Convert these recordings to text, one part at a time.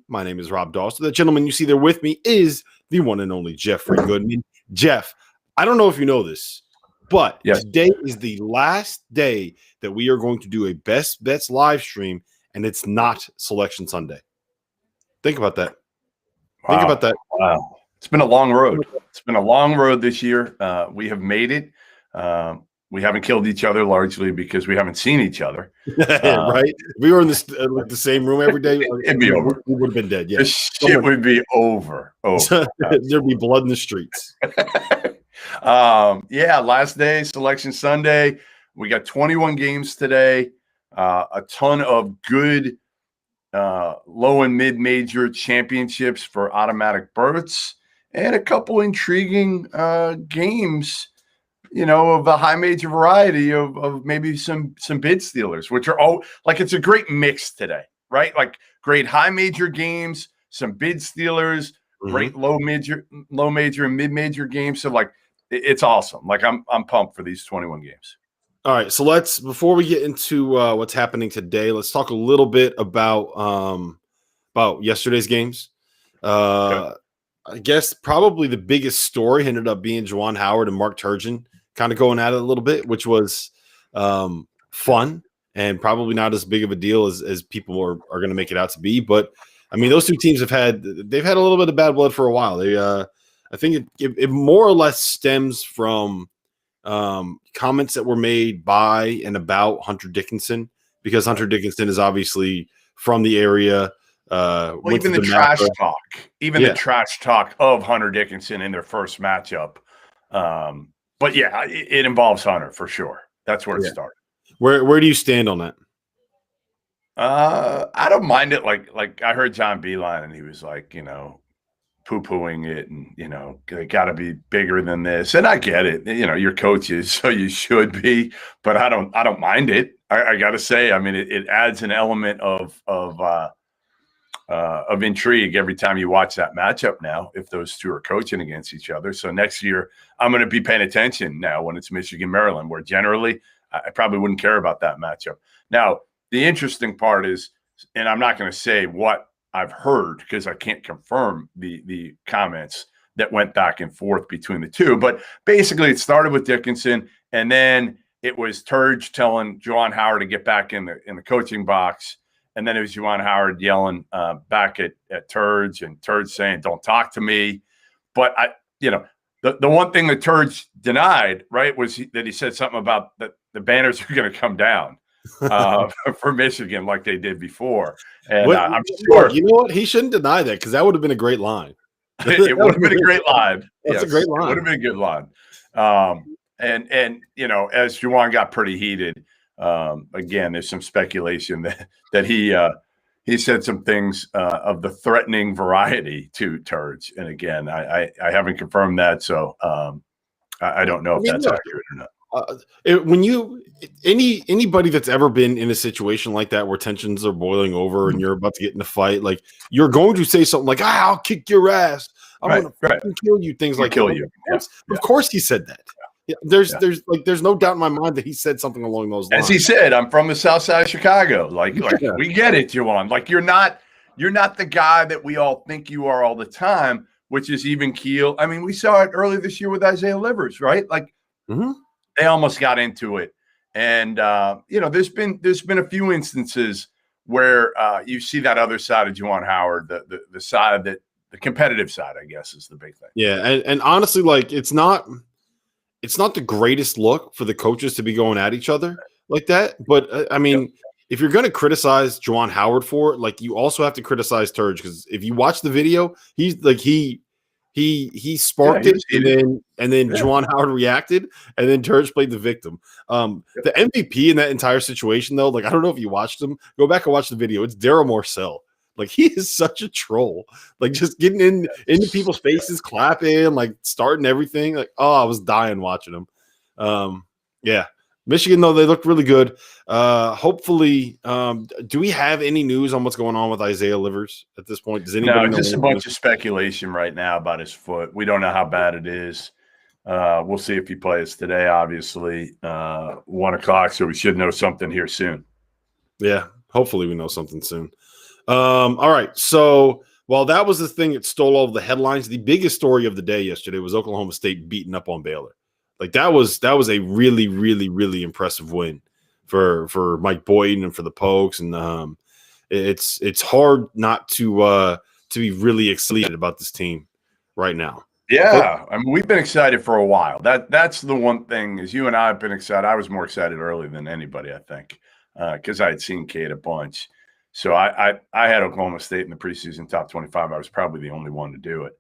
My name is Rob Dauster. The gentleman you see there with me is the one and only Jeffrey Goodman. Jeff, I don't know if you know this, but today is the last day that we are going to do a Best Bets live stream, and it's not Selection Sunday. Think about that. Wow. Think about that. Wow. It's been a long road. It's been a long road this year. We have made it. We haven't killed each other largely because we haven't seen each other. Right? If we were in this the same room every day, it'd be over. We would have been dead. Yeah, this shit would be over. There'd be blood in the streets. Last day, Selection Sunday. We got 21 games today. A ton of good low and mid-major championships for automatic berths, and a couple intriguing games. Of a high major variety of maybe some bid stealers, which are all like, it's a great mix today, right? Like great high major games, some bid stealers, great low major and mid major games. So like, it's awesome. Like I'm pumped for these 21 games. All right. So before we get into what's happening today, let's talk a little bit about yesterday's games. I guess probably the biggest story ended up being Juwan Howard and Mark Turgeon kind of going at it a little bit, which was fun and probably not as big of a deal as people are going to make it out to be. But I mean, those two teams they've had a little bit of bad blood for a while. I think it more or less stems from comments that were made by and about Hunter Dickinson, because Hunter Dickinson is obviously from the area. Even the trash talk of Hunter Dickinson in their first matchup. But yeah, it involves Hunter for sure. That's where it started. Where do you stand on that? I don't mind it. Like I heard John Beeline and he was like, poo-pooing it, and they got to be bigger than this. And I get it. You're coaches, so you should be. But I don't mind it. I got to say, I mean, it adds an element of intrigue every time you watch that matchup now, if those two are coaching against each other. So next year, I'm going to be paying attention now when it's Michigan, Maryland, where generally I probably wouldn't care about that matchup. Now, the interesting part is, and I'm not going to say what I've heard because I can't confirm the comments that went back and forth between the two, but basically it started with Dickinson, and then it was Turge telling Juwan Howard to get back in the coaching box. And then it was Juwan Howard yelling back at Turge, and Turge saying, "Don't talk to me." But the one thing that Turge denied, right, was that he said something about the banners are going to come down for Michigan like they did before. And I'm sure he shouldn't deny that, because that would have been a great line. It would have been a great line. That's a great line. It would have been a good line. And as Juwan got pretty heated. Again, there's some speculation that he said some things of the threatening variety to Turge, and again, I haven't confirmed that, so I don't know if that's accurate or not. When anybody that's ever been in a situation like that where tensions are boiling over and you're about to get in a fight, like, you're going to say something like, "I'll kick your ass. I'm going to kill you." Things like kill you. Of course, he said that. Yeah, there's no doubt in my mind that he said something along those lines. As he said, "I'm from the South Side of Chicago." Like we get it, Juwan. Like you're not the guy that we all think you are all the time, which is even keel. I mean, we saw it earlier this year with Isaiah Livers, right? Like they almost got into it, and there's been a few instances where you see that other side of Juwan Howard, the side that the competitive side, I guess, is the big thing. Yeah, and honestly, like it's not the greatest look for the coaches to be going at each other like that. But I mean, if you're going to criticize Juwan Howard for it, like, you also have to criticize Turge, because if you watch the video, he's like he sparked it, and then Juwan Howard reacted, and then Turge played the victim. The MVP in that entire situation, though, like, I don't know if you watched him. Go back and watch the video. It's Darryl Morcell. Like, he is such a troll. Like, just getting into people's faces, clapping, like, starting everything. Like, I was dying watching him. Michigan, though, they looked really good. Hopefully, do we have any news on what's going on with Isaiah Livers at this point? Does anybody know? Just a bunch of speculation right now about his foot. We don't know how bad it is. We'll see if he plays today, obviously. 1 o'clock, so we should know something here soon. Yeah, hopefully we know something soon. All right. So while that was the thing that stole all of the headlines, the biggest story of the day yesterday was Oklahoma State beating up on Baylor. Like that was a really, really, really impressive win for Mike Boynton and for the Pokes. And it's hard not to be really excited about this team right now. Yeah, I mean, we've been excited for a while. That's the one thing is you and I have been excited. I was more excited early than anybody, I think, because I had seen Cade a bunch. So I had Oklahoma State in the preseason top 25. I was probably the only one to do it.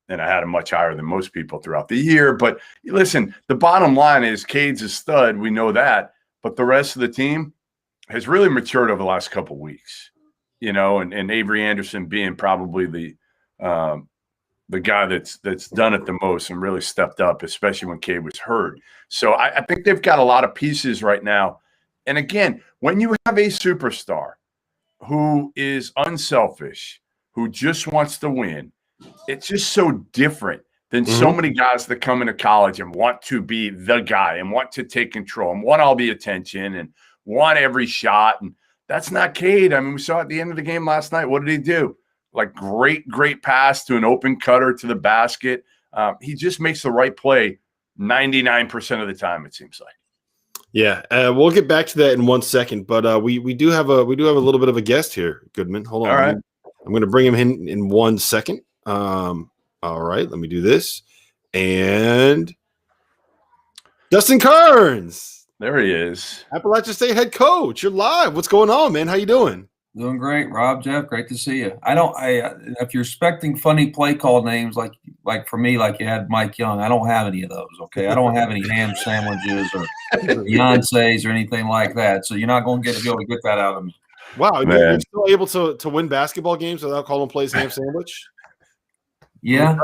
And I had them much higher than most people throughout the year. But listen, the bottom line is Cade's a stud. We know that. But the rest of the team has really matured over the last couple of weeks, and Avery Anderson being probably the guy that's done it the most and really stepped up, especially when Cade was hurt. So I think they've got a lot of pieces right now. And again, when you have a superstar who is unselfish, who just wants to win, it's just so different than so many guys that come into college and want to be the guy and want to take control and want all the attention and want every shot. And that's not Cade. I mean, we saw at the end of the game last night, what did he do? Like great pass to an open cutter to the basket. He just makes the right play 99% of the time, it seems like. Yeah, we'll get back to that in 1 second, but we do have a little bit of a guest here, Goodman. Hold on. All right. I'm going to bring him in 1 second. All right, let me do this. And Dustin Kerns. There he is. Appalachian State head coach. You're live. What's going on, man? How you doing? Doing great, Rob, Jeff. Great to see you. If you're expecting funny play call names like for me, like you had Mike Young, I don't have any of those. Okay, I don't have any ham sandwiches or Beyonces or anything like that. So you're not going to be able to get that out of me. Wow, you're still able to win basketball games without calling plays ham sandwich? Yeah,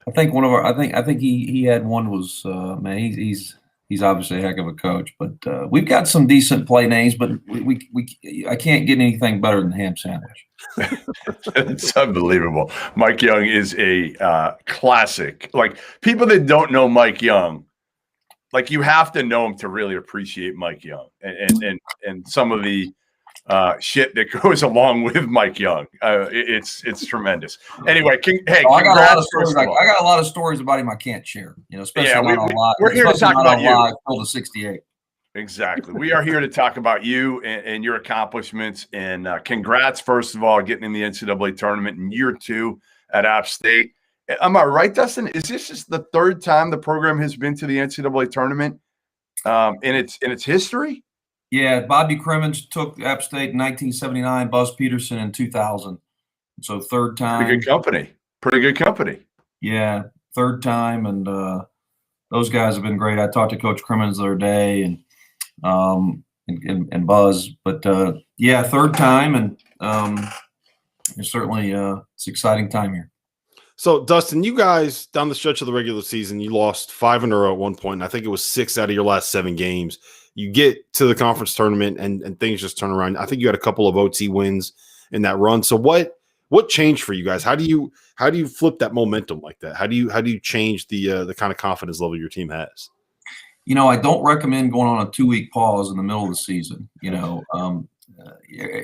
I think I think he had one was man. He's obviously a heck of a coach, but we've got some decent play names, but I can't get anything better than ham sandwich. It's unbelievable. Mike Young is a classic. Like people that don't know Mike Young, like you have to know him to really appreciate Mike Young and some of the shit that goes along with Mike Young. It's tremendous. Anyway, I got a lot of stories about him I can't share. Especially not on live. We're here to talk about you. Live, till the 68. Exactly. We are here to talk about you and your accomplishments. And congrats, first of all, getting in the NCAA tournament in year 2 at App State. Am I right, Dustin? Is this just the third time the program has been to the NCAA tournament in its history? Yeah, Bobby Crimmins took App State in 1979, Buzz Peterson in 2000. So third time. Pretty good company. Yeah, third time, and those guys have been great. I talked to Coach Crimmins the other day and Buzz, but yeah, third time, and it's certainly it's an exciting time here. So, Dustin, you guys down the stretch of the regular season, you lost 5 in a row at one point. And I think it was 6 out of your last 7 games. You get to the conference tournament and things just turn around. I think you had a couple of OT wins in that run. So what changed for you guys? How do you flip that momentum like that? How do you change the kind of confidence level your team has? I don't recommend going on a 2-week pause in the middle of the season. And a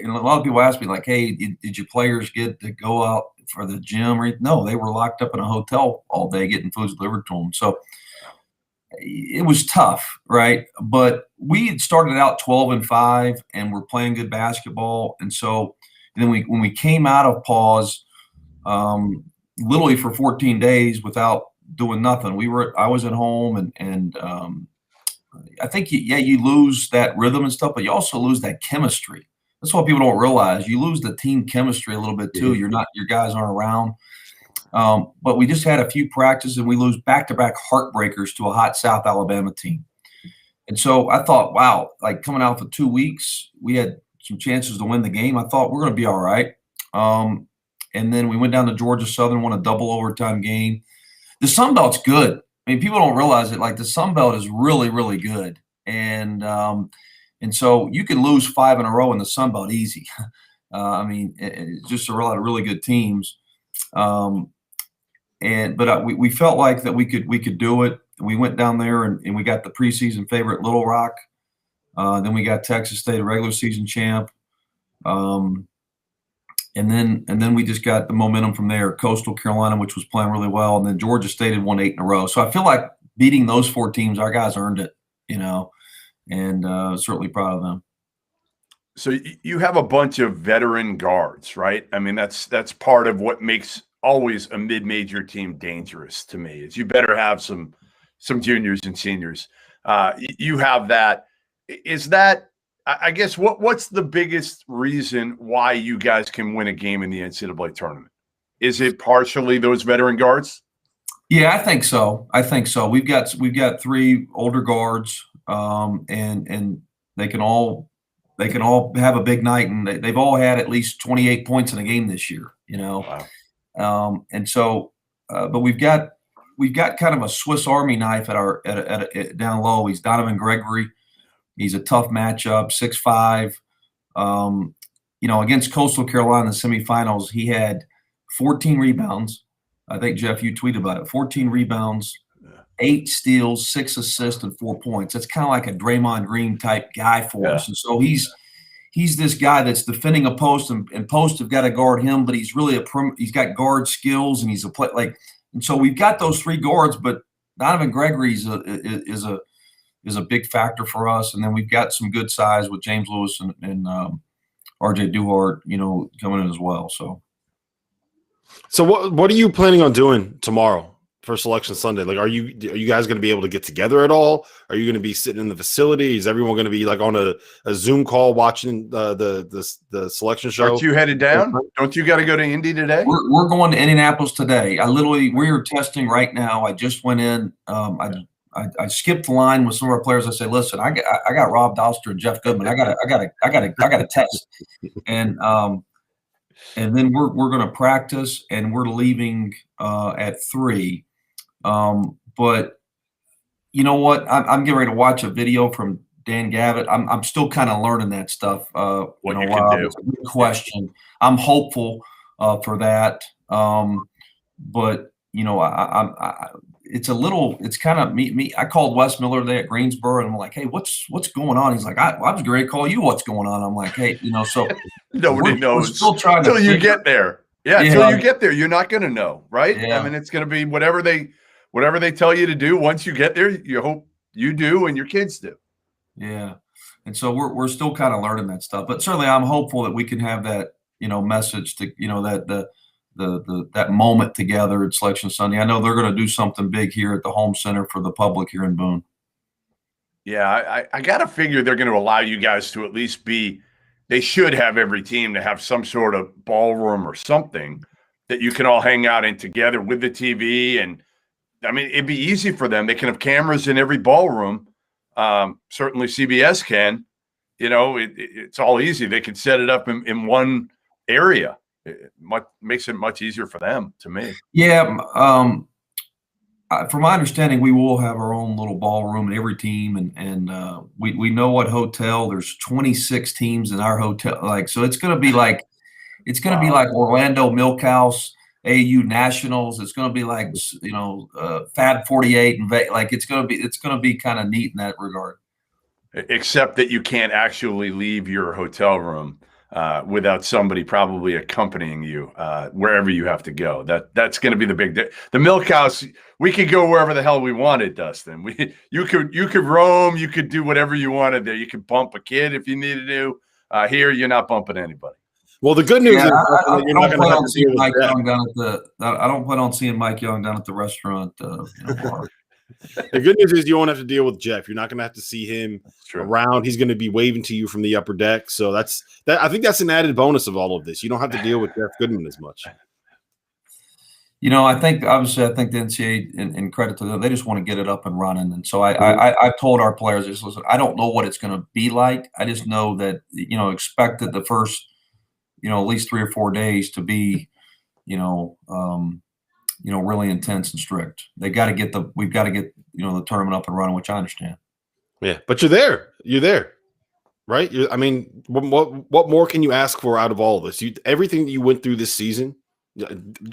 lot of people ask me like, "Hey, did your players get to go out for the gym?" No, they were locked up in a hotel all day getting food delivered to them. So it was tough, right? But we had started out 12-5 and we're playing good basketball. And so then when we came out of pause, literally for 14 days without doing nothing, I was at home and I think you lose that rhythm and stuff, but you also lose that chemistry. That's what people don't realize. You lose the team chemistry a little bit too. Your guys aren't around. But we just had a few practices and we lose back-to-back heartbreakers to a hot South Alabama team. And so I thought, wow, like coming out for 2 weeks, we had some chances to win the game. I thought we're going to be all right. And then we went down to Georgia Southern, won a double overtime game. The Sun Belt's good. I mean, people don't realize it. Like the Sun Belt is really, really good. And so you can lose 5 in a row in the Sun Belt easy. I mean, it's just a lot of really good teams. But we felt like that we could do it. We went down there and we got the preseason favorite Little Rock. Then we got Texas State, a regular season champ. And then we just got the momentum from there. Coastal Carolina, which was playing really well, and then Georgia State had won 8 in a row. So I feel like beating those 4 teams, our guys earned it, and certainly proud of them. So you have a bunch of veteran guards, right? I mean, that's part of what makes always a mid-major team dangerous to me. Is you better have some juniors and seniors. You have that. Is that? I guess what's the biggest reason why you guys can win a game in the NCAA tournament? Is it partially those veteran guards? Yeah, I think so. We've got 3 older guards, and they can all have a big night, and they've all had at least 28 points in a game this year. Wow. And so, but we've got kind of a Swiss Army knife at down low. He's Donovan Gregory. He's a tough matchup, 6'5". Against Coastal Carolina in the semifinals, he had 14 rebounds. I think, Jeff, you tweeted about it. 14 rebounds, 8 steals, 6 assists, and 4 points. That's kind of like a Draymond Green type guy for us. And so he's this guy that's defending a post, and posts have got to guard him, but he's really he's got guard skills, and he's a play and so we've got those 3 guards, but Donovan Gregory is a big factor for us. And then we've got some good size with James Lewis and RJ Duhart, coming in as well. So what are you planning on doing tomorrow for Selection Sunday? Like, are you guys going to be able to get together at all? Are you going to be sitting in the facility? Is everyone going to be like on a Zoom call watching the selection show? Aren't you headed down? Don't you got to go to Indy today? We're going to Indianapolis today. We are testing right now. I just went in. I skipped the line with some of our players. I said, "Listen, I got Rob Dauster and Jeff Goodman. I got to test." And then we're going to practice, and we're leaving at 3. But you know what? I'm getting ready to watch a video from Dan Gavitt. I'm still kind of learning that stuff. What you can do. It's a good question. I'm hopeful for that. But it's kind of me. I called Wes Miller today at Greensboro, and I'm like, "Hey, what's going on?" He's like, I was going to call you. What's going on? I'm like, "Hey, so nobody knows we're still trying until you get there. Yeah, until you get there, you're not going to know, right? Yeah. I mean, it's going to be whatever they tell you to do. Once you get there, you hope you do and your kids do. Yeah, and so we're still kind of learning that stuff. But certainly, I'm hopeful that we can have that message to that moment together at Selection Sunday. I know they're going to do something big here at the home center for the public here in Boone. Yeah, I got to figure they're going to allow you guys to at least they should have every team to have some sort of ballroom or something that you can all hang out in together with the TV. And I mean, it'd be easy for them. They can have cameras in every ballroom. Certainly CBS can, it's all easy. They can set it up in one area. It makes it much easier for them, to me. Yeah. From my understanding, we will have our own little ballroom at every team, and we know what hotel. There's 26 teams in our hotel, so it's going to be like Orlando Milkhouse, AU Nationals. It's going to be like Fab 48, and it's going to be kind of neat in that regard. Except that you can't actually leave your hotel room without somebody probably accompanying you wherever you have to go. That's going to be the big the Milk House. We could go wherever the hell we wanted, Dustin. You could roam. You could do whatever you wanted there. You could bump a kid if you needed to. Here, you're not bumping anybody. Well, the good news is I don't plan on seeing Mike Young down at the restaurant. Bar. The good news is you won't have to deal with Jeff. You're not going to have to see him around. He's going to be waving to you from the upper deck. So I think that's an added bonus of all of this. You don't have to deal with Jeff Goodman as much. I think the NCAA, in credit to them, they just want to get it up and running. And so I've told our players, listen, I don't know what it's going to be like. I just know that, expect that the first, at least 3 or 4 days to be, really intense and strict. We've got to get the tournament up and running, which I understand. Yeah, but you're there, right? What more can you ask for out of all of this? Everything that you went through this season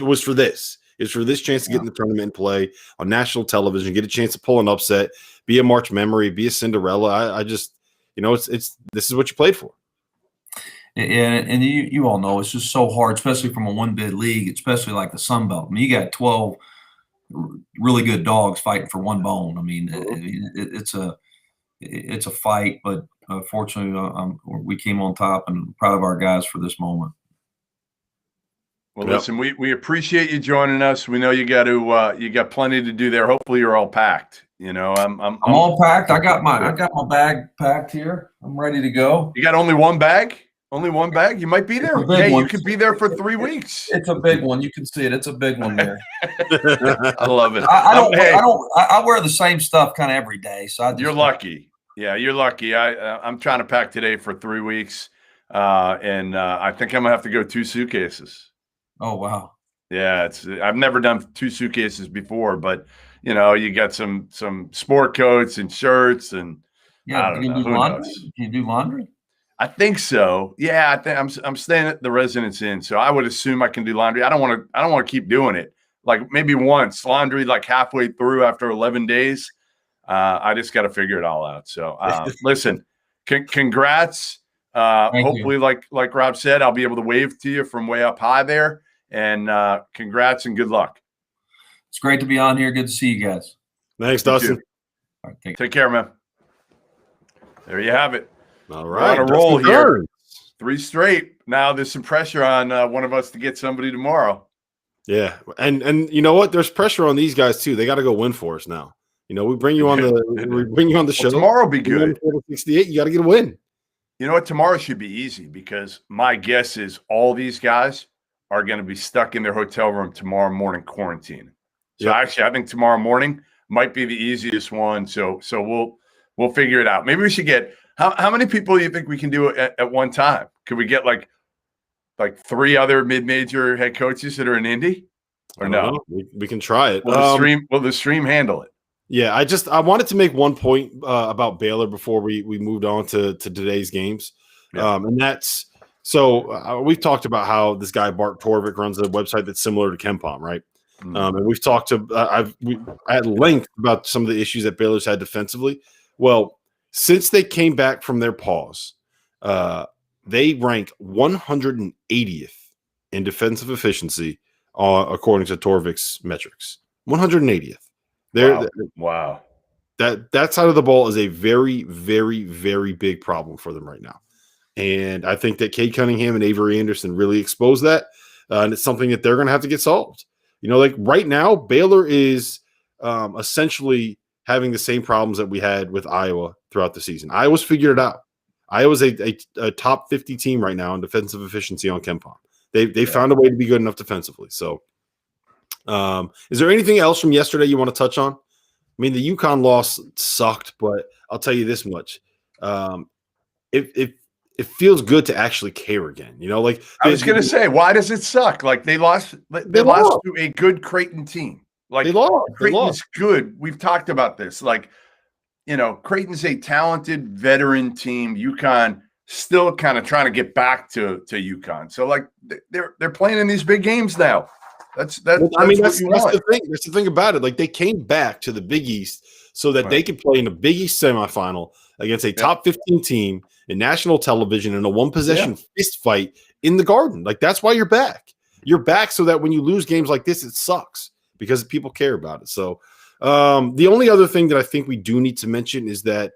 was for this. It's for this chance to get in the tournament and play on national television, get a chance to pull an upset, be a March memory, be a Cinderella. I just, this is what you played for. And you all know it's just so hard, especially from a one-bid league, especially like the Sun Belt. I mean, you got 12 really good dogs fighting for one bone. I mean, it's a fight, but fortunately, we came on top, and I'm proud of our guys for this moment. Well, listen, we appreciate you joining us. We know you got plenty to do there. Hopefully, you're all packed. You know, I'm all packed. I got my bag packed here. I'm ready to go. You got only one bag? Only one bag? You might be there. Yeah, you could be there for 3 weeks. It's a big one. You can see it. It's a big one there. I love it. I wear the same stuff kind of every day. So you're lucky. Yeah, you're lucky. I'm trying to pack today for 3 weeks, and I think I'm gonna have to go 2 suitcases. Oh wow. Yeah, I've never done 2 suitcases before, but you know, you got some sport coats and shirts, and I don't know. Who knows? Can you do laundry? I think so. Yeah, I think I'm staying at the Residence Inn, so I would assume I can do laundry. I don't want to keep doing it. Like maybe once laundry, like halfway through after 11 days. I just got to figure it all out. So listen, congrats. Hopefully, like Rob said, I'll be able to wave to you from way up high there. And congrats and good luck. It's great to be on here. Good to see you guys. Thanks, Dustin. All right, take care, man. There you have it. All right. We're on a roll here. 3 straight. Now there's some pressure on one of us to get somebody tomorrow. Yeah. And you know what? There's pressure on these guys too. They got to go win for us now. You know, we bring you on the show. Tomorrow will be good. 68, you got to get a win. You know what? Tomorrow should be easy because my guess is all these guys are going to be stuck in their hotel room tomorrow morning quarantine. So actually, I think tomorrow morning might be the easiest one. So we'll figure it out. Maybe we should get how many people do you think we can do at one time? Could we get like 3 other mid-major head coaches that are in Indy? Or no? We can try it. Will the stream handle it? Yeah, I wanted to make one point about Baylor before we moved on to today's games. Yeah. And that's we've talked about how this guy Bart Torvik runs a website that's similar to KenPom, right? Mm-hmm. And we've talked at length about some of the issues that Baylor's had defensively. Well, since they came back from their pause, they ranked 180th in defensive efficiency according to Torvik's metrics. 180th. Wow. That side of the ball is a very, very, very big problem for them right now. And I think that Cade Cunningham and Avery Anderson really exposed that. And it's something that they're going to have to get solved. You know, like right now, Baylor is essentially having the same problems that we had with Iowa throughout the season. Iowa's figured it out. Iowa's a top 50 team right now in defensive efficiency on KenPom. They found a way to be good enough defensively. So is there anything else from yesterday you want to touch on? I mean, the UConn loss sucked, but I'll tell you this much. It feels good to actually care again. You know, like I was going to say, why does it suck? Like they lost to a good Creighton team. Like Creighton's good. We've talked about this. Like, you know, Creighton's a talented veteran team. UConn still kind of trying to get back to UConn. So like they're playing in these big games now. That's the thing. That's the thing about it. Like they came back to the Big East so that they could play in the Big East semifinal against a top 15 team in national television in a one-possession fist fight in the Garden. Like that's why you're back. You're back so that when you lose games like this, it sucks because people care about it. So the only other thing that I think we do need to mention is that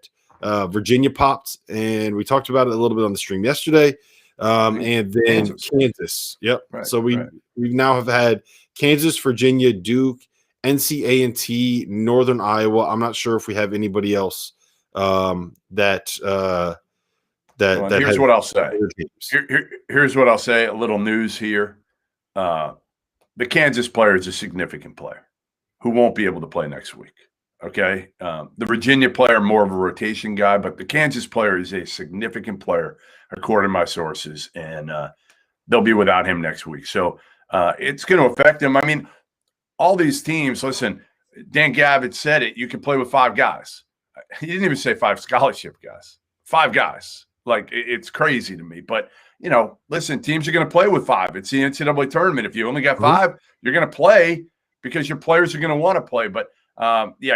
Virginia popped, and we talked about it a little bit on the stream yesterday. And then Kansas. Yep. Right, so we now have had Kansas, Virginia, Duke, NCAA, Northern Iowa. I'm not sure if we have anybody else here's what I'll say. Here's what I'll say. A little news here. The Kansas player is a significant player who won't be able to play next week. Okay. The Virginia player, more of a rotation guy, but the Kansas player is a significant player, according to my sources, and they'll be without him next week. So it's going to affect him. I mean, all these teams, listen, Dan Gavitt said it, you can play with 5 guys. He didn't even say 5 scholarship guys, 5 guys. Like, it's crazy to me. But, you know, listen, teams are going to play with 5. It's the NCAA tournament. If you only got 5, you're going to play because your players are going to want to play. But,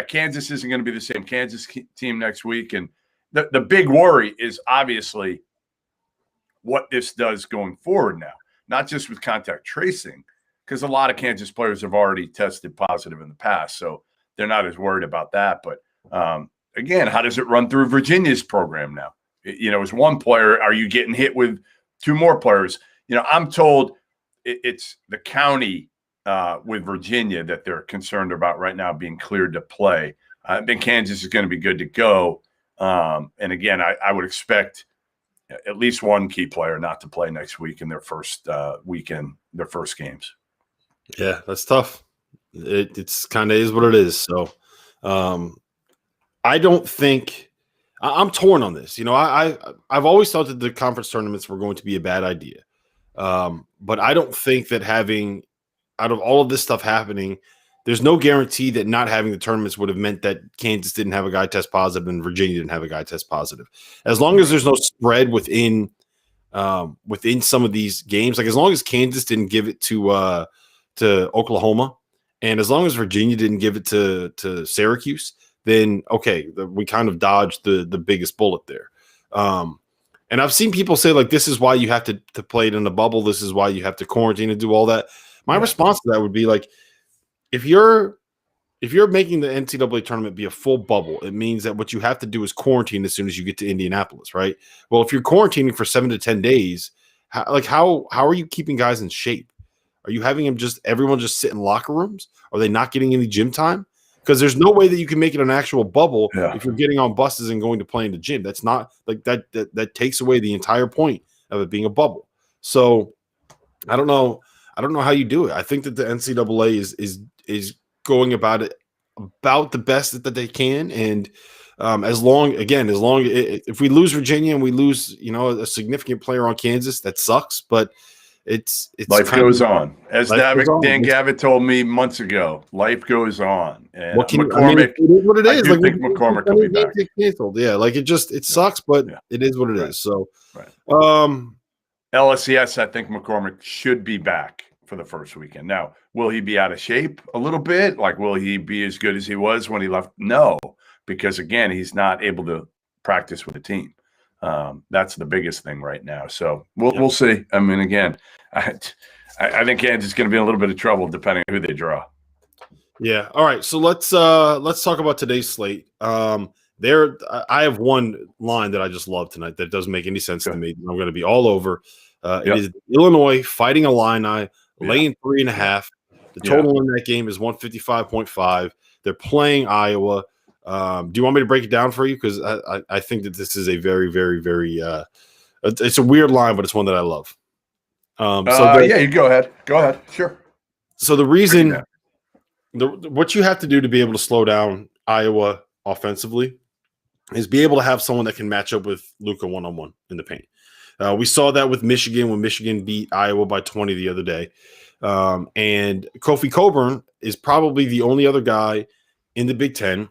Kansas isn't going to be the same Kansas team next week. And the big worry is obviously what this does going forward now, not just with contact tracing, because a lot of Kansas players have already tested positive in the past, so they're not as worried about that. But again, how does it run through Virginia's program now? As one player, are you getting hit with two more players? I'm told it's the county with Virginia that they're concerned about right now being cleared to play. I think Kansas is going to be good to go. And again, I would expect at least one key player not to play next week in their first weekend, their first games. Yeah, that's tough. It's kind of is what it is. So I don't think I'm torn on this. I've always thought that the conference tournaments were going to be a bad idea. But I don't think that having out of all of this stuff happening, there's no guarantee that not having the tournaments would have meant that Kansas didn't have a guy test positive and Virginia didn't have a guy test positive. As long as there's no spread within some of these games, like as long as Kansas didn't give it to Oklahoma, and as long as Virginia didn't give it to Syracuse, then okay, we kind of dodged the biggest bullet there. And I've seen people say like this is why you have to play it in a bubble. This is why you have to quarantine and do all that. My response to that would be like, if you're making the NCAA tournament be a full bubble, it means that what you have to do is quarantine as soon as you get to Indianapolis, right? Well, if you're quarantining for 7 to 10 days, how are you keeping guys in shape? Are you having everyone just sit in locker rooms? Are they not getting any gym time? Because there's no way that you can make it an actual bubble if you're getting on buses and going to play in the gym. That's not like that takes away the entire point of it being a bubble. So I don't know how you do it. I think that the NCAA is going about it about the best that they can. And if we lose Virginia and we lose, a significant player on Kansas, that sucks. But it's life goes on. As Dan Gavitt told me months ago, life goes on. And McCormick, it is what it is. I do think McCormick will be back. Canceled. Yeah, like it sucks, but it is what it is. So, LSCS, I think McCormick should be back for the first weekend. Now, will he be out of shape a little bit? Like, will he be as good as he was when he left? No, because again, he's not able to practice with the team. That's the biggest thing right now. So we'll see. I mean, again, I think Kansas is going to be in a little bit of trouble depending on who they draw. Yeah. All right. So let's talk about today's slate. I have one line that I just love tonight that doesn't make any sense to me. I'm going to be all over. It is Illinois Fighting Illini laying 3.5. The total in that game is 155.5. They're playing Iowa. Do you want me to break it down for you? Because I think that this is a very, very, very it's a weird line, but it's one that I love. You go ahead. Go ahead. Sure. So the reason what you have to do to be able to slow down Iowa offensively is be able to have someone that can match up with Luka one-on-one in the paint. We saw that with Michigan when Michigan beat Iowa by 20 the other day. And Kofi Cockburn is probably the only other guy in the Big Ten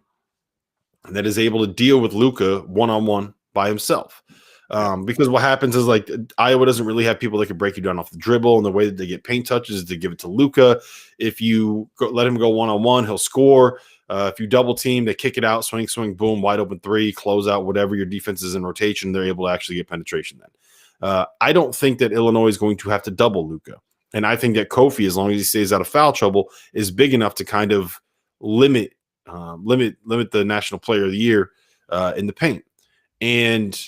that is able to deal with Luka one-on-one by himself. Because what happens is like Iowa doesn't really have people that can break you down off the dribble, and the way that they get paint touches is to give it to Luka. If you let him go one-on-one, he'll score. If you double team, they kick it out, swing, boom, wide open three, close out, whatever your defense is in rotation, they're able to actually get penetration then. I don't think that Illinois is going to have to double Luka. And I think that Kofi, as long as he stays out of foul trouble, is big enough to kind of limit the National Player of the Year in the paint. And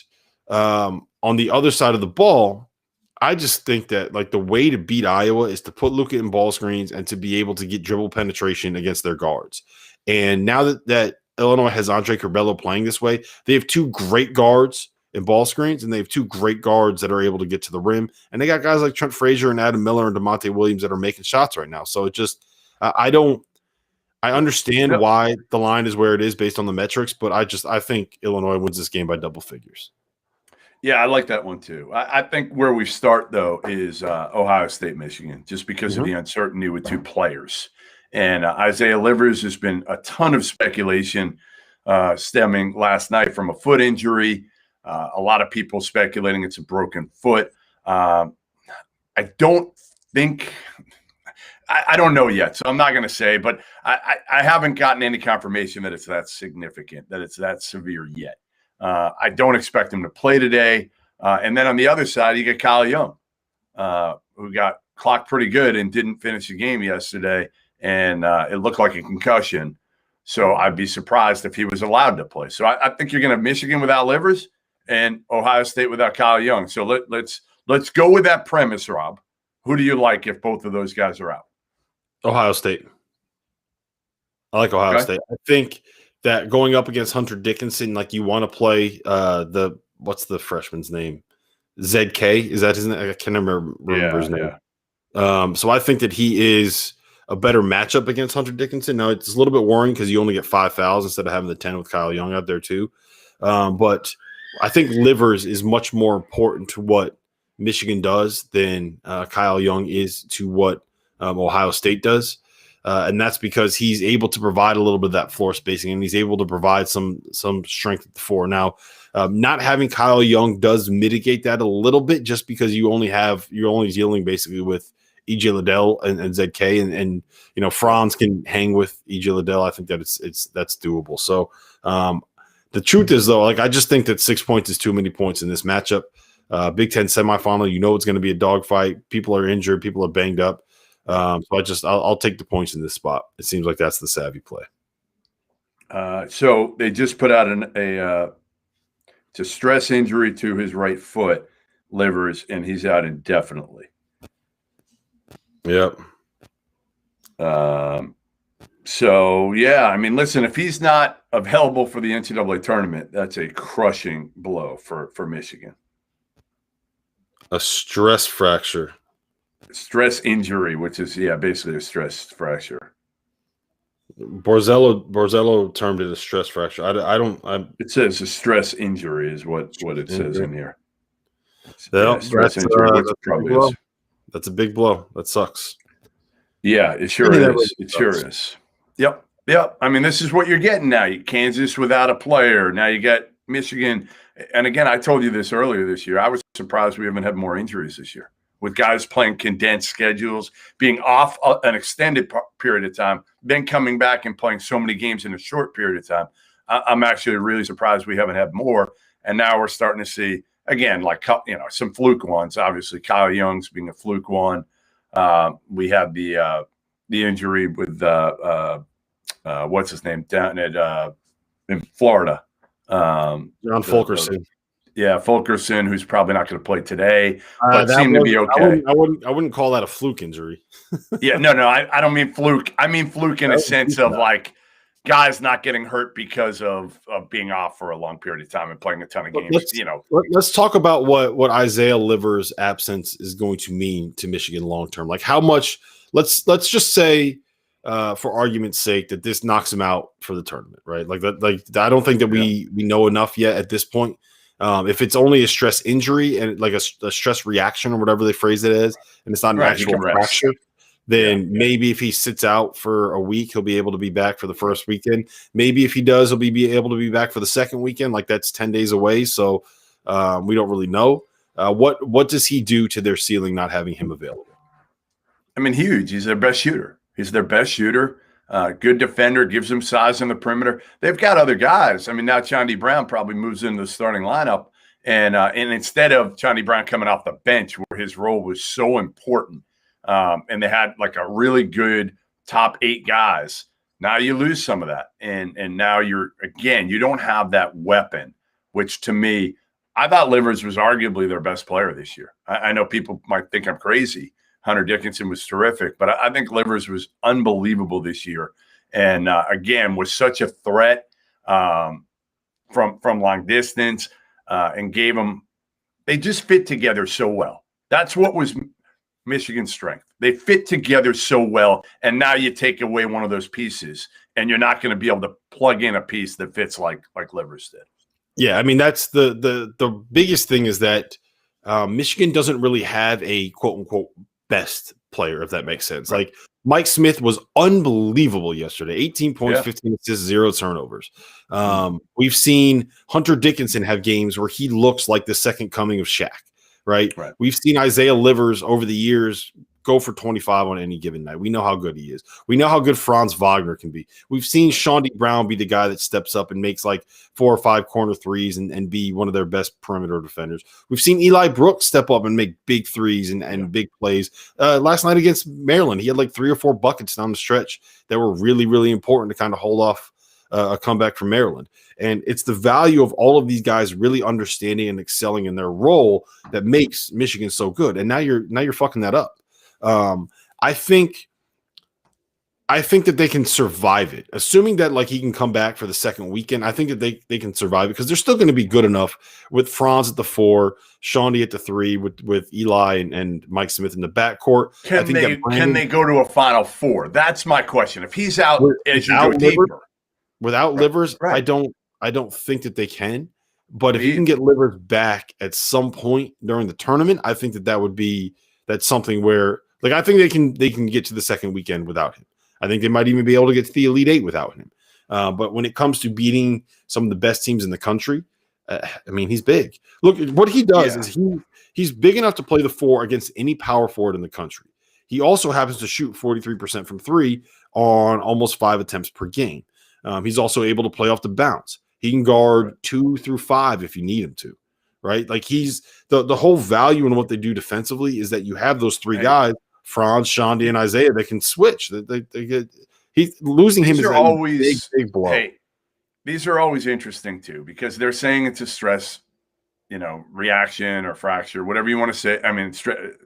on the other side of the ball, I just think that like the way to beat Iowa is to put Luka in ball screens and to be able to get dribble penetration against their guards. And now that Illinois has Andre Curbelo playing this way, they have two great guards in ball screens, and they have two great guards that are able to get to the rim. And they got guys like Trent Frazier and Adam Miller and DeMonte Williams that are making shots right now. So it just I understand why the line is where it is based on the metrics, but I think Illinois wins this game by double figures. Yeah, I like that one too. I think where we start, though, is Ohio State, Michigan, just because of the uncertainty with two players. And Isaiah Livers, has been a ton of speculation stemming last night from a foot injury. A lot of people speculating it's a broken foot. I don't think – I don't know yet, so I'm not going to say. But I haven't gotten any confirmation that it's that significant, that it's that severe yet. I don't expect him to play today, And then on the other side, you get Kyle Young, who got clocked pretty good and didn't finish the game yesterday, and it looked like a concussion. So I'd be surprised if he was allowed to play. So I think you're going to have Michigan without Livers and Ohio State without Kyle Young. So let's go with that premise, Rob. Who do you like if both of those guys are out? Ohio State. I like Ohio State. I think that going up against Hunter Dickinson, like you want to play what's the freshman's name? ZK? Is that his name? I can't remember his name. Yeah. So I think that he is a better matchup against Hunter Dickinson. Now, it's a little bit worrying because you only get 5 fouls instead of having the 10 with Kyle Young out there too. But I think Livers is much more important to what Michigan does than Kyle Young is to what Ohio State does. And that's because he's able to provide a little bit of that floor spacing, and he's able to provide some strength at the four. Now, not having Kyle Young does mitigate that a little bit, just because you're only dealing basically with EJ Liddell and ZK, and you know Franz can hang with EJ Liddell. I think that that's doable. So the truth is though, like I just think that 6 points is too many points in this matchup. Big Ten semifinal, you know it's going to be a dogfight. People are injured, people are banged up. So I'll take the points in this spot. It seems like that's the savvy play. So they just put out a stress injury to his right foot, Livers, and he's out indefinitely. Yep. So yeah, I mean, listen, if he's not available for the NCAA tournament, that's a crushing blow for Michigan. A stress fracture. Stress injury, which is basically a stress fracture. Borzello termed it a stress fracture. It says a stress injury is what it says in here. Stress injury, which probably is. That's a big blow. That sucks. Yeah, it sure is. It sure is. Yep. I mean, this is what you're getting now. Kansas without a player. Now you got Michigan. And again, I told you this earlier this year. I was surprised we haven't had more injuries this year, with guys playing condensed schedules, being off an extended period of time, then coming back and playing so many games in a short period of time. I'm actually really surprised we haven't had more. And now we're starting to see, again, like, some fluke ones. Obviously, Kyle Young's being a fluke one. We had the injury with what's his name down at in Florida. John Fulkerson. Fulkerson, who's probably not going to play today, but seemed to be okay. I wouldn't call that a fluke injury. I don't mean fluke. I mean fluke in a sense of like guys not getting hurt because of being off for a long period of time and playing a ton of games. Let's talk about what Isaiah Livers' absence is going to mean to Michigan long term. Like how much? Let's just say, for argument's sake, that this knocks him out for the tournament, right? Like that. Like I don't think that we know enough yet at this point. If it's only a stress injury and like a stress reaction or whatever they phrase it as, and it's not an actual fracture, then maybe if he sits out for a week, he'll be able to be back for the first weekend. Maybe if he does, he'll be able to be back for the second weekend. Like that's 10 days away. So we don't really know. What does he do to their ceiling not having him available? I mean, huge. He's their best shooter. Good defender, gives them size on the perimeter. They've got other guys. I mean, now Chandi Brown probably moves into the starting lineup. And instead of Chandi Brown coming off the bench where his role was so important, and they had like a really good top 8 guys, now you lose some of that. And now you don't have that weapon, which to me, I thought Livers was arguably their best player this year. I know people might think I'm crazy. Hunter Dickinson was terrific, but I think Livers was unbelievable this year. And again, was such a threat from long distance and gave them – they just fit together so well. That's what was Michigan's strength. They fit together so well, and now you take away one of those pieces, and you're not going to be able to plug in a piece that fits like Livers did. Yeah, I mean, that's the biggest thing is that Michigan doesn't really have a quote-unquote best player, if that makes sense. Right. Like Mike Smith was unbelievable yesterday. 18 points, 15 assists, 0 turnovers. We've seen Hunter Dickinson have games where he looks like the second coming of Shaq, right? We've seen Isaiah Livers over the years go for 25 on any given night. We know how good he is. We know how good Franz Wagner can be. We've seen Shawnee Brown be the guy that steps up and makes like 4 or 5 corner threes and be one of their best perimeter defenders. We've seen Eli Brooks step up and make big threes and big plays. Last night against Maryland, he had like 3 or 4 buckets down the stretch that were really, really important to kind of hold off a comeback from Maryland. And it's the value of all of these guys really understanding and excelling in their role that makes Michigan so good. And now you're fucking that up. I think that they can survive it, assuming that like he can come back for the second weekend. I think that they can survive it because they're still going to be good enough with Franz at the 4, Shawnee at the 3, with Eli and Mike Smith in the backcourt. Can they go to a Final Four? That's my question. If he's out as you go deeper, without Livers, I don't think that they can. But if you can get Livers back at some point during the tournament, I think that's something where. Like I think they can get to the second weekend without him. I think they might even be able to get to the Elite Eight without him. But when it comes to beating some of the best teams in the country, I mean, he's big. Look, what he does is he's big enough to play the 4 against any power forward in the country. He also happens to shoot 43% from 3 on almost 5 attempts per game. He's also able to play off the bounce. He can guard 2 through 5 if you need him to. Right? Like he's the whole value in what they do defensively is that you have those 3 guys, Franz, Shawnee, and Isaiah, that can switch. He's losing him is always big blow. Hey, these are always interesting too because they're saying it's a stress, reaction or fracture, whatever you want to say. I mean,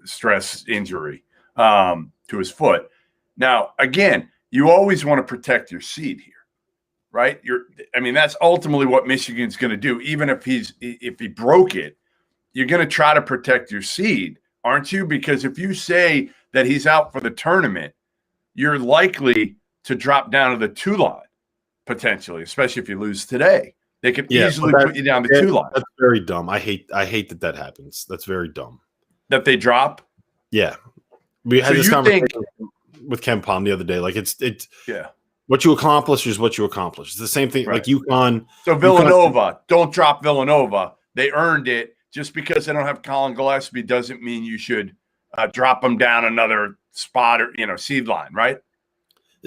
stress injury to his foot. Now, again, you always want to protect your seed here. Right? That's ultimately what Michigan's going to do. Even if he broke it, you're going to try to protect your seed, aren't you? Because if you say that he's out for the tournament, you're likely to drop down to the 2 line potentially, especially if you lose today. They could easily put you down the 2 line. That's very dumb. I hate that happens. That's very dumb. That they drop? Yeah. We had this conversation with Ken Palm the other day. Like it's what you accomplish is what you accomplish. It's the same thing like UConn. So Villanova, don't drop Villanova. They earned it. Just because they don't have Colin Gillespie doesn't mean you should drop them down another spot or seed line, right?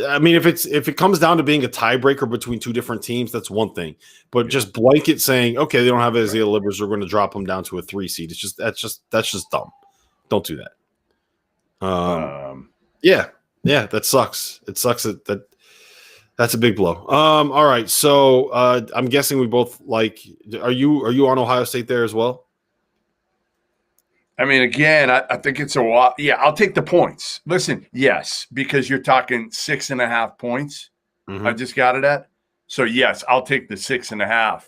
I mean, if it comes down to being a tiebreaker between 2 different teams, that's one thing. But just blanket saying, okay, they don't have Isaiah Livers, we're going to drop them down to a 3 seed. It's just that's just dumb. Don't do that. Yeah, that sucks. It sucks that. That's a big blow. All right. So I'm guessing we both like. Are you on Ohio State there as well? I mean, again, I think it's a lot. Yeah, I'll take the points. Listen, yes, because you're talking 6.5 points. I just got it at. So yes, I'll take the 6.5.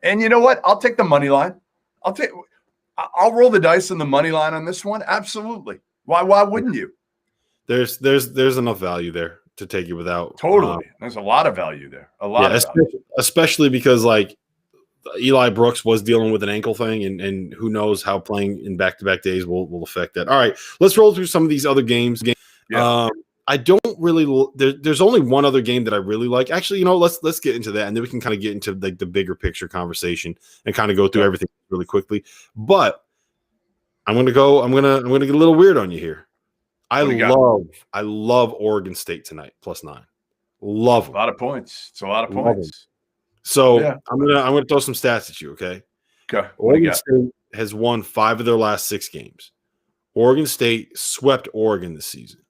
And you know what? I'll take the money line. I'll roll the dice on the money line on this one. Absolutely. Why wouldn't you? There's enough value there to take it without. Totally. There's a lot of value there. Especially because like Eli Brooks was dealing with an ankle thing and who knows how playing in back-to-back days will affect that. All right, let's roll through some of these other games. Yeah. I don't really there's only one other game that I really like. Actually, let's get into that and then we can kind of get into like the bigger picture conversation and kind of go through everything really quickly. But I'm going to get a little weird on you here. I love Oregon State tonight, +9. Love them. A lot of points. It's a lot of points. So I'm gonna throw some stats at you, okay? Okay. Oregon State has won 5 of their last 6 games. Oregon State swept Oregon this season.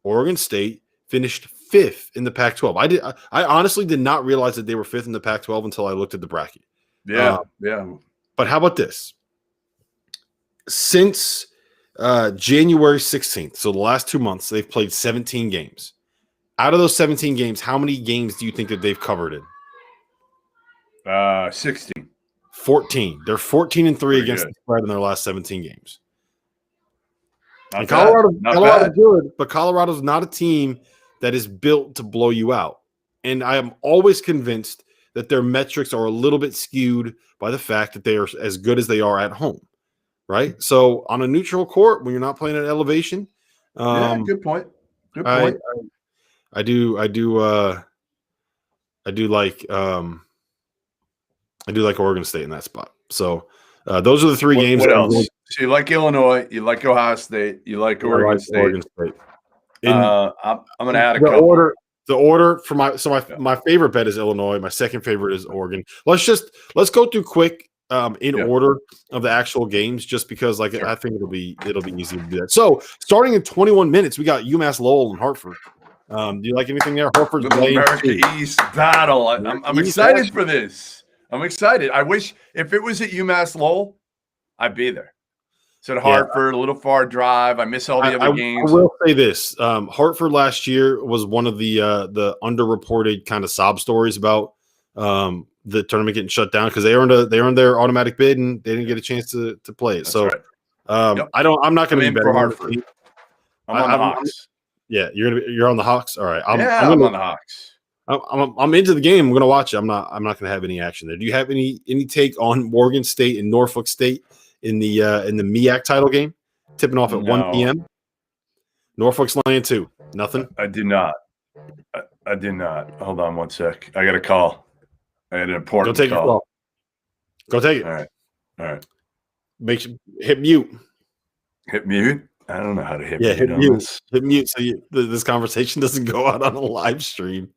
Oregon State finished 5th in the Pac-12. I honestly did not realize that they were 5th in the Pac-12 until I looked at the bracket. Yeah. But how about this? Since January 16th, so the last 2 months, they've played 17 games. Out of those 17 games, how many games do you think that they've covered in? 16. 14. They're 14-3 against the spread in their last 17 games. And Colorado's good, but Colorado's not a team that is built to blow you out. And I am always convinced that their metrics are a little bit skewed by the fact that they are as good as they are at home. Right? So on a neutral court, when you're not playing at elevation, good point. Good point. I do like Oregon State in that spot. So those are the 3 games. What else? So you like Illinois, you like Ohio State, you like Oregon State. Oregon State. I'm going to add a couple. The order for my favorite bet is Illinois. My second favorite is Oregon. Let's go through quick in order of the actual games, just because I think it'll be easy to do that. So starting in 21 minutes, we got UMass Lowell and Hartford. Do you like anything there? Hartford's America East battle. I'm excited for this. I'm excited. I wish if it was at UMass Lowell, I'd be there. So at Hartford, a little far drive. I miss all the other games. I will say this: Hartford last year was one of the underreported kind of sob stories about the tournament getting shut down because they earned their automatic bid and they didn't get a chance to play it. That's so right. I'm not going to be betting for Hartford. I'm on the Hawks. Yeah, you're on the Hawks. All right. I'm on the Hawks. I'm into the game. I'm going to watch it. I'm not going to have any action there. Do you have any take on Morgan State and Norfolk State in the MEAC title game, tipping off at 1 p.m.? Norfolk's laying 2. Nothing. I did not. I did not. Hold on one sec. I got a call. I had an important call. Your call. Go take it. All right. Make sure hit mute. Hit mute. I don't know how to hit mute. Hit mute. Hit mute so this conversation doesn't go out on a live stream.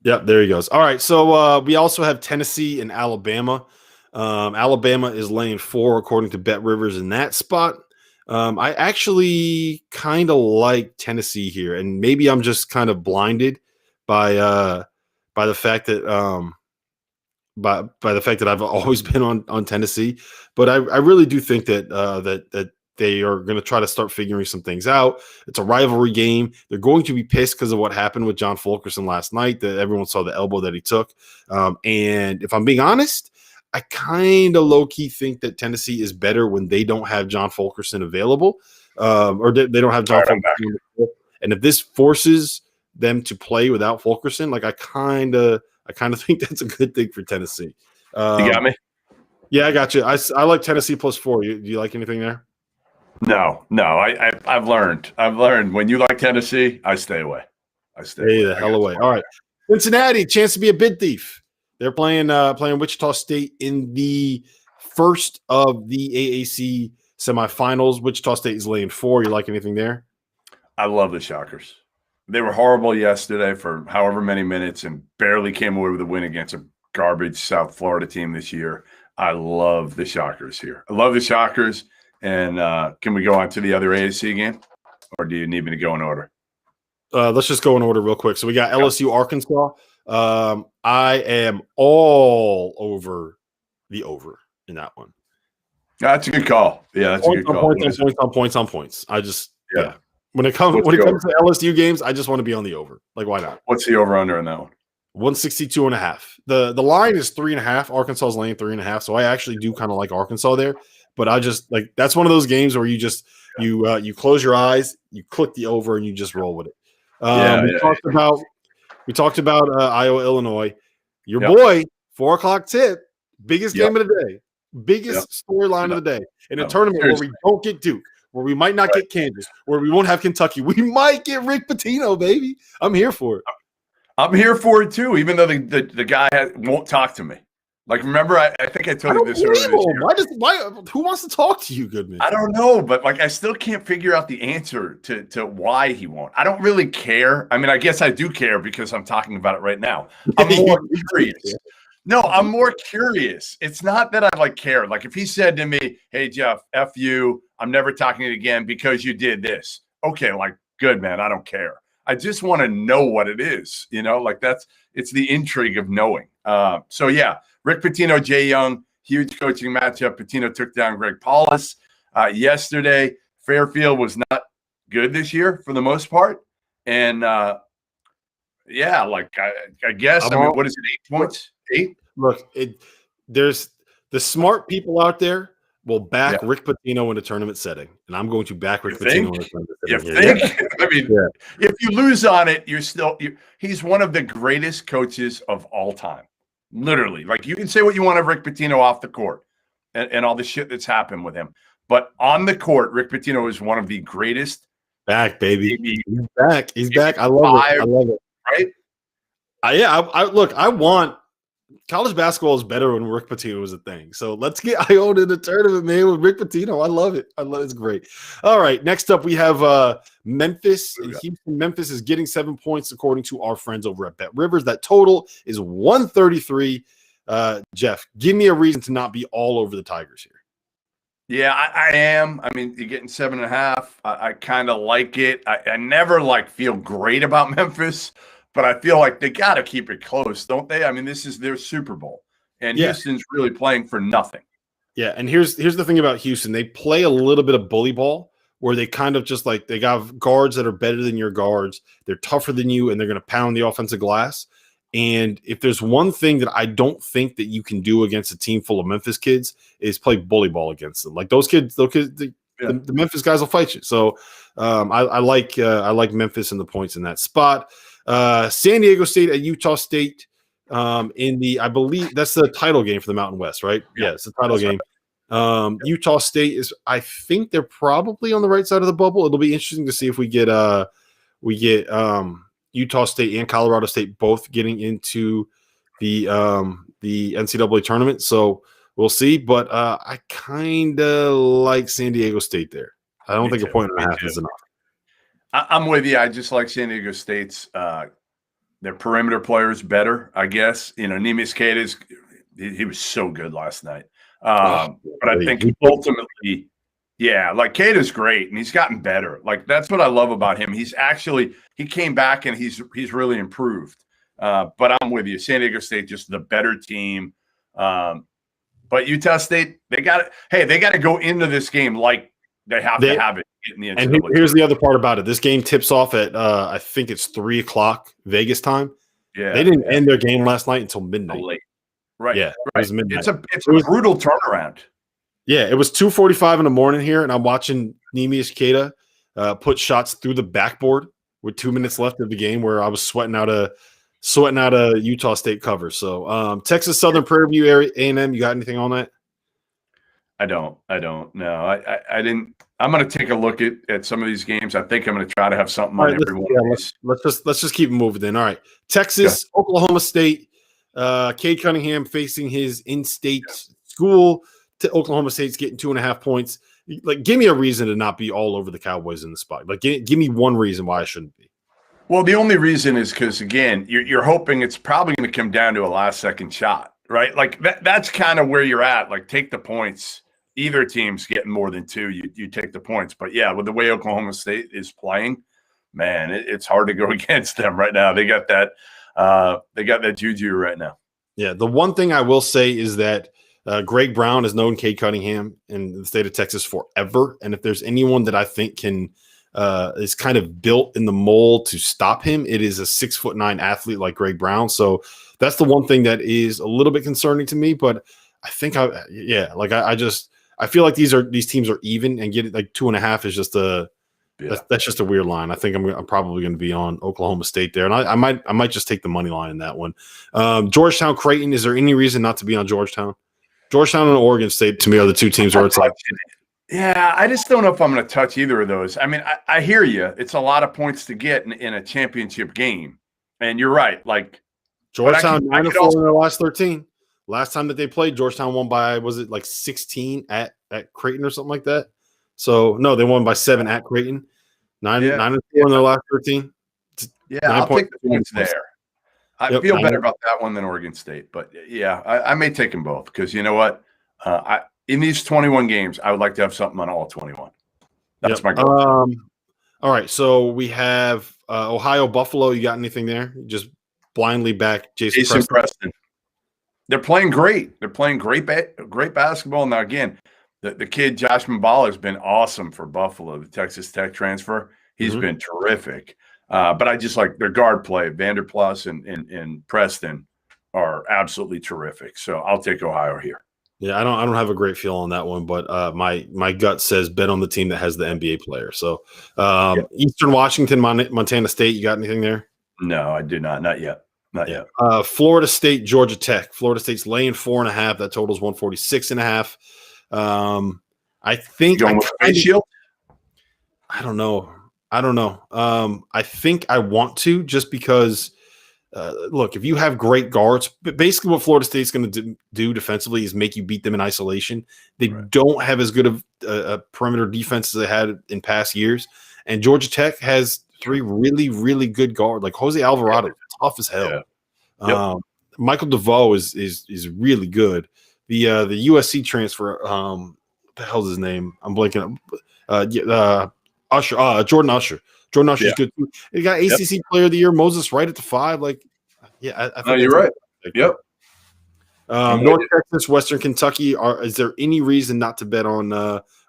Yep, there he goes. All right, so we also have Tennessee and Alabama. Alabama is laying 4 according to Bet Rivers in that spot. I actually kind of like Tennessee here, and maybe I'm just kind of blinded by the fact that by the fact that I've always been on Tennessee. But I really do think that that they are going to try to start figuring some things out. It's a rivalry game. They're going to be pissed because of what happened with John Fulkerson last night, that everyone saw the elbow that he took. And if I'm being honest, I kind of low-key think that Tennessee is better when they don't have John Fulkerson available, or they don't have John Fulkerson. And if this forces them to play without Fulkerson, I kind of think that's a good thing for Tennessee. You got me? Yeah, I got you. I like Tennessee +4. Do you like anything there? No. I've learned when you like Tennessee, I stay away. Stay the hell away. All right. Cincinnati, chance to be a bid thief. They're playing Wichita State in the first of the AAC semifinals. Wichita State is laying 4. You like anything there? I love the Shockers. They were horrible yesterday for however many minutes and barely came away with a win against a garbage South Florida team this year. I love the Shockers here. I love the Shockers. And can we go on to the other AAC game, or do you need me to go in order? Let's just go in order real quick. So we got LSU, Arkansas. I am all over the over in that one. That's a good call. Yeah, that's a good call. Points on points. I just When it comes to LSU games, I just want to be on the over. Why not? What's the over under in that one? 162.5. The line is 3.5. Arkansas is laying 3.5. So I actually do kind of like Arkansas there. But I just that's one of those games where you just you close your eyes, you click the over, and you just roll with it. We talked about Iowa, Illinois. Your boy, 4:00 tip, biggest game of the day, biggest storyline of the day in a tournament where we don't get Duke, where we might not get Kansas, where we won't have Kentucky. We might get Rick Pitino, baby. I'm here for it. I'm here for it too, even though the guy won't talk to me. Remember, I think I told you this earlier this year. Who wants to talk to you, Goodman? I don't know, but I still can't figure out the answer to why he won't. I don't really care. I mean, I guess I do care because I'm talking about it right now. I'm more curious. No, I'm more curious. It's not that I care. If he said to me, "Hey Jeff, F you, I'm never talking to you again because you did this." Okay, good man, I don't care. I just want to know what it is. It's the intrigue of knowing. So yeah. Rick Pitino, Jay Young, huge coaching matchup. Pitino took down Greg Paulus yesterday. Fairfield was not good this year for the most part. And, I guess, what is it, 8 points? 8? Look, there's the smart people out there will back Rick Pitino in a tournament setting. And I'm going to back Rick Pitino in a tournament setting. You think? I mean, if you lose on it, he's one of the greatest coaches of all time. Literally, you can say what you want of Rick Pitino off the court and all the shit that's happened with him. But on the court, Rick Pitino is one of the greatest. Back, baby. He's back. He's back. I love it. I love it. Right? I want college basketball is better when Rick Pitino was a thing. So let's get Iona in the tournament, man, with Rick Pitino. I love it. It's great. All right. Next up, we have Memphis and Houston. Memphis is getting 7 points according to our friends over at Bet Rivers. That total is 133. Jeff, give me a reason to not be all over the Tigers here. Yeah, I am. I mean, you're getting 7.5. I kind of like it. I never feel great about Memphis, but I feel like they got to keep it close, don't they? I mean, this is their Super Bowl, and Houston's really playing for nothing. Yeah, and here's the thing about Houston. They play a little bit of bully ball where they kind of just they got guards that are better than your guards. They're tougher than you, and they're going to pound the offensive glass. And if there's one thing that I don't think that you can do against a team full of Memphis kids is play bully ball against them. Like those kids, the Memphis guys will fight you. So I like Memphis and the points in that spot. San Diego State at Utah State I believe that's the title game for the Mountain West, right? Yeah, it's the title game. Right. Utah State is, I think they're probably on the right side of the bubble. It'll be interesting to see if we get Utah State and Colorado State both getting into the NCAA tournament. So we'll see. But I kind of like San Diego State there. I don't think a point and a half is enough. I'm with you. I just like San Diego State's their perimeter players better, I guess. Neemias Queta, he was so good last night. But I think ultimately – yeah, Queta's great, and he's gotten better. That's what I love about him. He came back, and he's really improved. But I'm with you. San Diego State, just the better team. But Utah State, they got to go into this game like they have to have it in the NCAA. And here's the other part about it. This game tips off at I think it's 3:00 Vegas time. Yeah, they didn't end their game last night until midnight. Late. Right. Yeah, right. It was midnight. It's a brutal turnaround. Yeah, it was 2:45 in the morning here, and I'm watching Neemias Queta put shots through the backboard with 2 minutes left of the game, where I was sweating out a Utah State cover. So Texas Southern Prairie View area A&M, you got anything on that? I don't. No, I didn't. I'm going to take a look at some of these games. I think I'm going to try to have something on every one of these. Let's just keep moving then. All right, Texas, Oklahoma State. Cade Cunningham facing his in-state school. To Oklahoma State's getting 2.5 points. Give me a reason to not be all over the Cowboys in the spot. Give me one reason why I shouldn't be. Well, the only reason is because, again, you're hoping it's probably going to come down to a last-second shot, right? That's kind of where you're at. Take the points. Either team's getting more than two, you take the points. But, yeah, with the way Oklahoma State is playing, man, it's hard to go against them right now. They got that juju right now. Yeah, the one thing I will say is that Greg Brown has known Cade Cunningham in the state of Texas forever. And if there's anyone that I think can is kind of built in the mold to stop him, it is a 6'9" athlete like Greg Brown. So that's the one thing that is a little bit concerning to me. But I think I feel like these teams are even, and get it 2.5 is just that's just a weird line. I think I'm probably going to be on Oklahoma State there, and I might just take the money line in that one. Georgetown, Creighton. Is there any reason not to be on Georgetown? Georgetown and Oregon State, to me, are the two teams where it's yeah, I just don't know if I'm going to touch either of those. I mean, I hear you. It's a lot of points to get in a championship game. And you're right. Georgetown 9-4 in their last 13. Last time that they played, Georgetown won by, was it 16 at Creighton or something like that? So, no, they won by 7 at Creighton. 9-4 in their last 13. Yeah, I'll take the points there. I feel better about that one than Oregon State. But, yeah, I may take them both because you know what? In these 21 games, I would like to have something on all 21. That's my goal. All right, so we have Ohio Buffalo. You got anything there? Just blindly back Jason Preston. They're playing great. They're playing great basketball. Now, again, the kid Josh Mballa has been awesome for Buffalo, the Texas Tech transfer. He's been terrific. But I just like their guard play. Vanderplas and Preston are absolutely terrific. So I'll take Ohio here. Yeah, I don't have a great feel on that one, but my gut says bet on the team that has the NBA player. So Eastern Washington, Montana State, you got anything there? No, I do not. Not yet. Not yet. Florida State, Georgia Tech. Florida State's laying 4.5. That totals 146.5. I think going with face shield. I don't know. I think I want to, just because look, if you have great guards, but basically what Florida State's going to do defensively is make you beat them in isolation. They don't have as good of a perimeter defense as they had in past years. And Georgia Tech has 3 really, really good guards, like Jose Alvarado, tough as hell. Yeah. Michael DeVoe is really good. The USC transfer, what the hell's his name? I'm blanking. Jordan Usher. Jordan Usher's good too. He got ACC Player of the Year, Moses Wright at the 5. Like, I think you're right. Yep. North Texas, Western Kentucky. Is there any reason not to bet on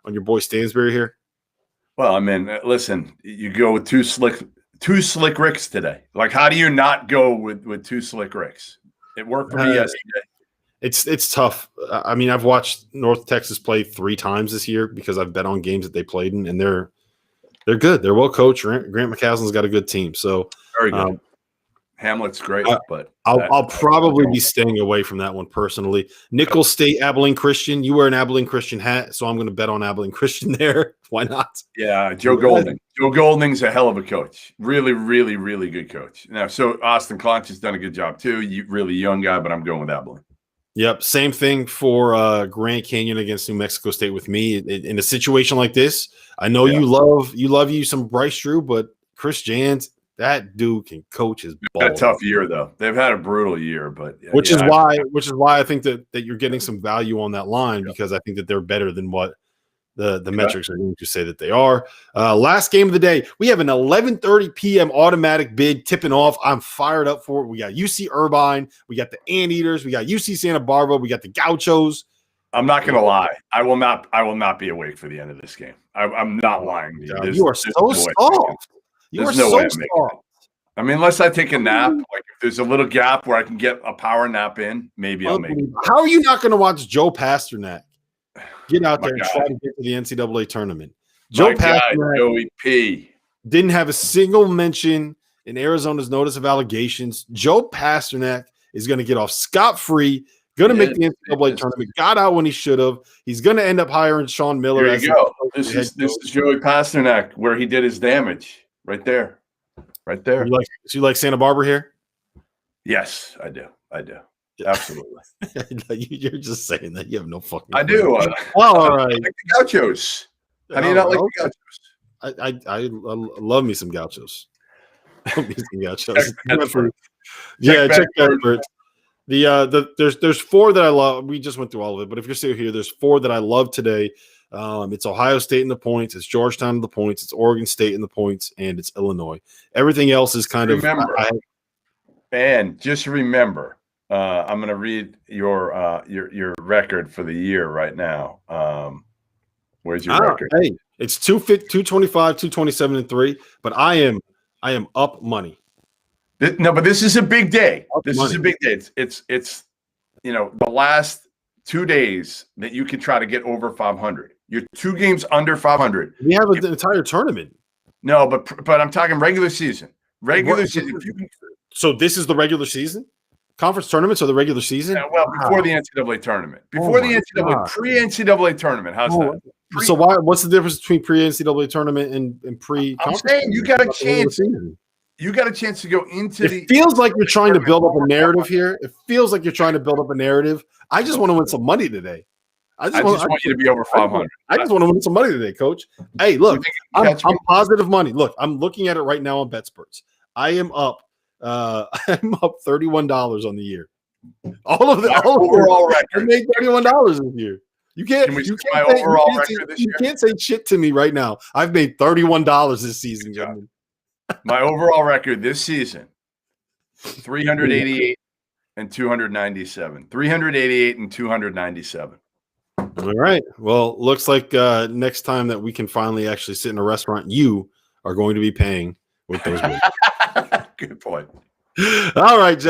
your boy Stansbury here? Well, I mean, listen, you go with two slick Ricks today. Like, how do you not go with 2 slick Ricks? It worked for me yesterday. It's tough. I mean, I've watched North Texas play 3 times this year because I've bet on games that they played in, and they're good. They're well coached. Grant McCaslin's got a good team. So very good. Hamlet's great, but I'll probably be staying away from that one personally. Nicholls State, Abilene Christian. You wear an Abilene Christian hat, so I'm going to bet on Abilene Christian there. Why not? Yeah, Joe Golding. Joe Golding's a hell of a coach. Really, really, really good coach. Now, so Austin Clonch has done a good job too. Really young guy, but I'm going with Abilene. Yep, same thing for Grand Canyon against New Mexico State with me. In a situation like this, I know you love some Bryce Drew, but Chris Jans, that dude can coach his ball. Had a tough year though. They've had a brutal year, but which is why I think that you're getting some value on that line because I think that they're better than what the metrics are going to say that they are. Last game of the day, we have an 11:30 p.m. automatic bid tipping off. I'm fired up for it. We got UC Irvine, we got the Anteaters, we got UC Santa Barbara, we got the Gauchos. I'm not going to lie. I will not be awake for the end of this game. I'm not lying to you. You are so soft. You are so soft. I mean, unless I take a nap, like if there's a little gap where I can get a power nap in, maybe I'll make it. How are you not going to watch Joe Pasternak get out there and try to get to the NCAA tournament? Joe Pasternak, Joey P. didn't have a single mention in Arizona's notice of allegations. Joe Pasternak is going to get off scot-free, going to make the NCAA tournament, got out when he should have. He's going to end up hiring Sean Miller. There you go. This is Joey Pasternak where he did his damage. Right there. Right there. You like Santa Barbara here? Yes, I do. Absolutely. You're just saying that. You have no fucking I do. All right. I like the Gauchos. How do you not like the Gauchos? I love me some Gauchos. Love me some Gauchos. Check that. There's 4 that I love. We just went through all of it, but if you're still here, there's 4 that I love today. It's Ohio State in the points, it's Georgetown in the points, it's Oregon State in the points, and it's Illinois. Everything else is kind of just remember. I'm going to read your record for the year right now. Where's your record? Hey, it's 225, 227, and 3. But I am up money. No, but this is a big day. This is a big day. It's the last 2 days that you can try to get over 500. You're 2 games under 500. We have an entire tournament. No, but I'm talking regular season. Regular season. So this is the regular season? Conference tournaments or the regular season? Yeah, well, before the NCAA tournament. Before the NCAA, pre-NCAA tournament. How's that? So what's the difference between pre-NCAA tournament and pre-conference? I'm saying you got a chance. You got a chance to go into It feels like you're trying to build up a narrative here. It feels like you're trying to build up a narrative. I just want to win some money today. I just want you to be over 500. I just want to win some money today, Coach. Hey, look, I'm positive money. Look, I'm looking at it right now on BetSperts. I am up. I'm up $31 on the year. All of overall record. I made $31 this year. You can't say shit to me right now. I've made $31 this season, gentlemen. My overall record this season: 388 and 297. 388 and 297. All right. Well, looks like next time that we can finally actually sit in a restaurant, you are going to be paying with those. Good point. All right, Jeff.